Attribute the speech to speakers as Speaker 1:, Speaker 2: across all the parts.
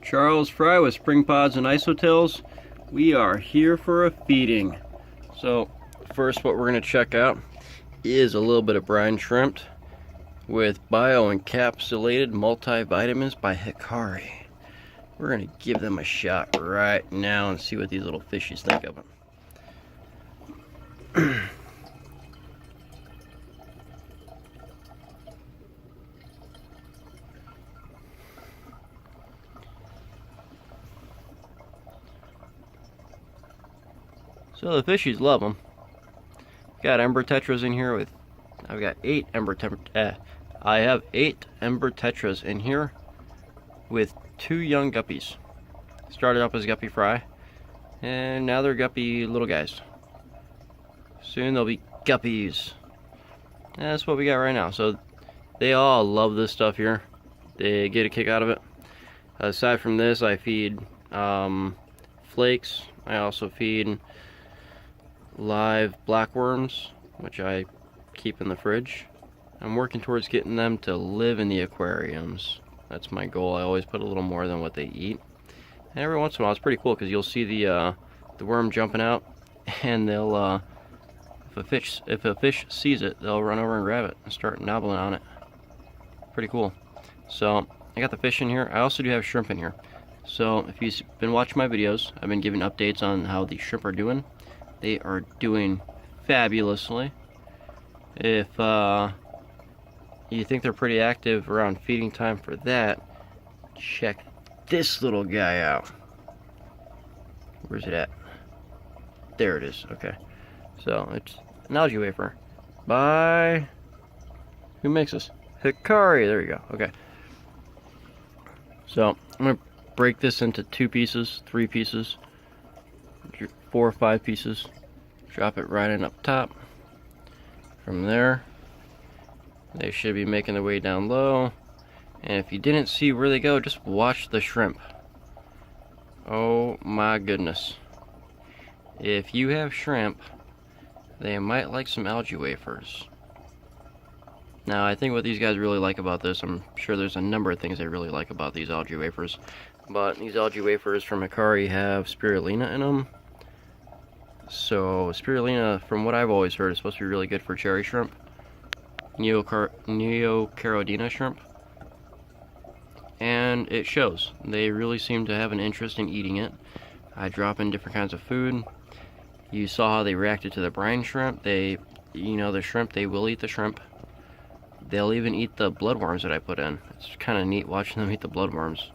Speaker 1: Charles Fry with Spring Pods and Isotails. We are here for a feeding. So first what we're going to check out is a little bit of brine shrimp with bio-encapsulated multivitamins by Hikari. We're going to give them a shot right now and see what these little fishies think of them. So the fishies love them. Got ember tetras in here with, I've got 8 ember I have 8 ember tetras in here with 2 young guppies. Started up as guppy fry, and now they're guppy little guys. Soon they'll be guppies. And that's what we got right now. So they all love this stuff here. They get a kick out of it. Aside from this, I feed flakes. I also feed live blackworms, which I keep in the fridge. I'm working towards getting them to live in the aquariums. That's my goal. I always put a little more than what they eat. And every once in a while it's pretty cool because you'll see the worm jumping out, and they'll if a fish sees it, they'll run over and grab it and start nobbling on it. Pretty cool. So I got the fish in here. I also do have shrimp in here. So if you've been watching my videos, I've been giving updates on how the shrimp are doing. They are doing fabulously. If you think they're pretty active around feeding time for that, check this little guy out. Where's it at? There it is. Okay. So it's an algae wafer by, who makes this? Hikari. There you go. Okay. So I'm gonna break this into 2 pieces, 3 pieces, 4 or 5 pieces. Drop it right in up top. From there, they should be making their way down low. And if you didn't see where they go, just watch the shrimp. Oh my goodness. If you have shrimp, they might like some algae wafers. Now, I think what these guys really like about this, I'm sure there's a number of things they really like about these algae wafers, but these algae wafers from Hikari have spirulina in them. So spirulina, from what I've always heard, is supposed to be really good for cherry shrimp, Neocarodina shrimp, and it shows. They really seem to have an interest in eating it. I drop in different kinds of food. You saw how they reacted to the brine shrimp. The shrimp, they will eat the shrimp. They'll even eat the bloodworms that I put in. It's kind of neat watching them eat the bloodworms.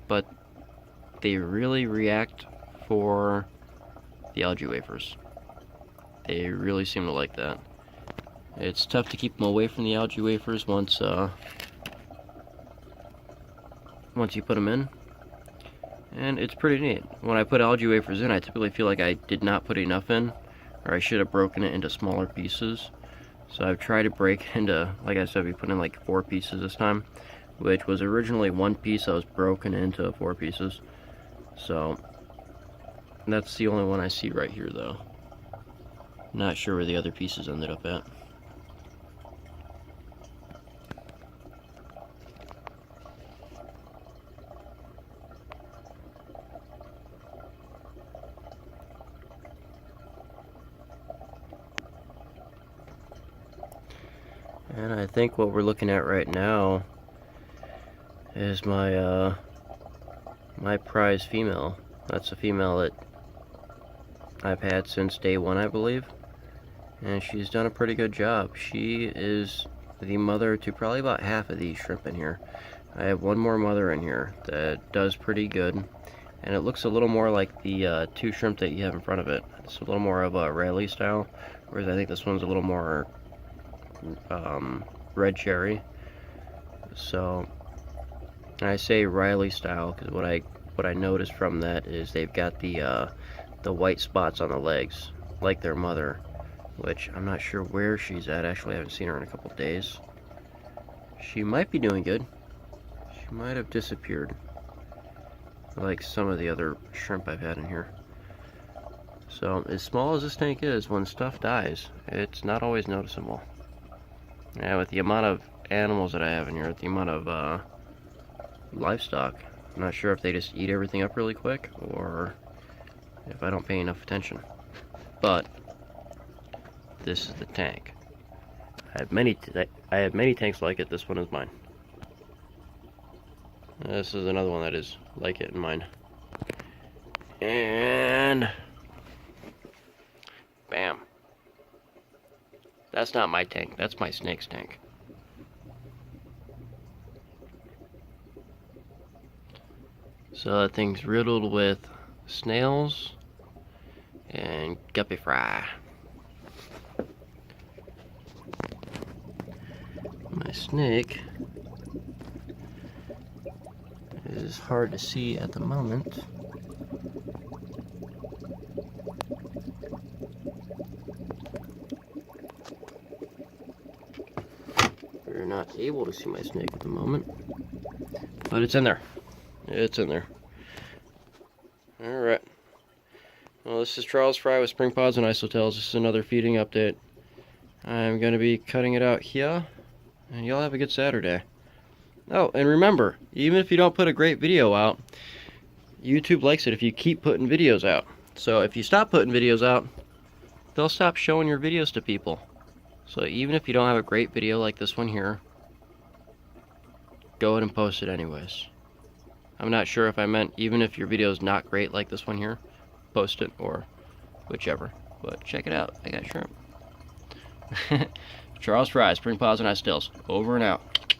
Speaker 1: But they really react for the algae wafers. They really seem to like that. It's tough to keep them away from the algae wafers once you put them in. And it's pretty neat. When I put algae wafers in, I typically feel like I did not put enough in, or I should have broken it into smaller pieces. So I've tried to break it into, like I said, we put in like 4 pieces this time, which was originally 1 piece that was broken into 4 pieces. So that's the only one I see right here, though. Not sure where the other pieces ended up at. And I think what we're looking at right now is my my prize female. That's a female that I've had since day 1, I believe, and she's done a pretty good job. She is the mother to probably about half of these shrimp in here. I have one more mother in here that does pretty good, and it looks a little more like the 2 shrimp that you have in front of it. It's a little more of a Riley style, whereas I think this one's a little more red cherry. So I say Riley style because what I noticed from that is they've got the white spots on the legs like their mother, which I'm not sure where she's at. Actually, I haven't seen her in a couple days. She might be doing good. She might have disappeared like some of the other shrimp I've had in here. So as small as this tank is, when stuff dies, it's not always noticeable. Yeah, with the amount of animals that I have in here, the amount of livestock. I'm not sure if they just eat everything up really quick or if I don't pay enough attention. But this is the tank. I have many tanks like it. This one is mine. This is another one that is like it in mine. And bam. That's not my tank. That's my snake's tank. So that thing's riddled with snails and guppy fry. My snake is hard to see at the moment. You're not able to see my snake at the moment, but it's in there. It's in there. Alright. Well, this is Charles Fry with Spring Pods and Isotails. This is another feeding update. I'm going to be cutting it out here, and y'all have a good Saturday. Oh, and remember, even if you don't put a great video out, YouTube likes it if you keep putting videos out. So if you stop putting videos out, they'll stop showing your videos to people. So even if you don't have a great video like this one here, go ahead and post it anyways. I'm not sure if I meant even if your video is not great like this one here, post it, or whichever. But check it out. I got shrimp. Charles Fry, Spring Pods and Isotails. Over and out.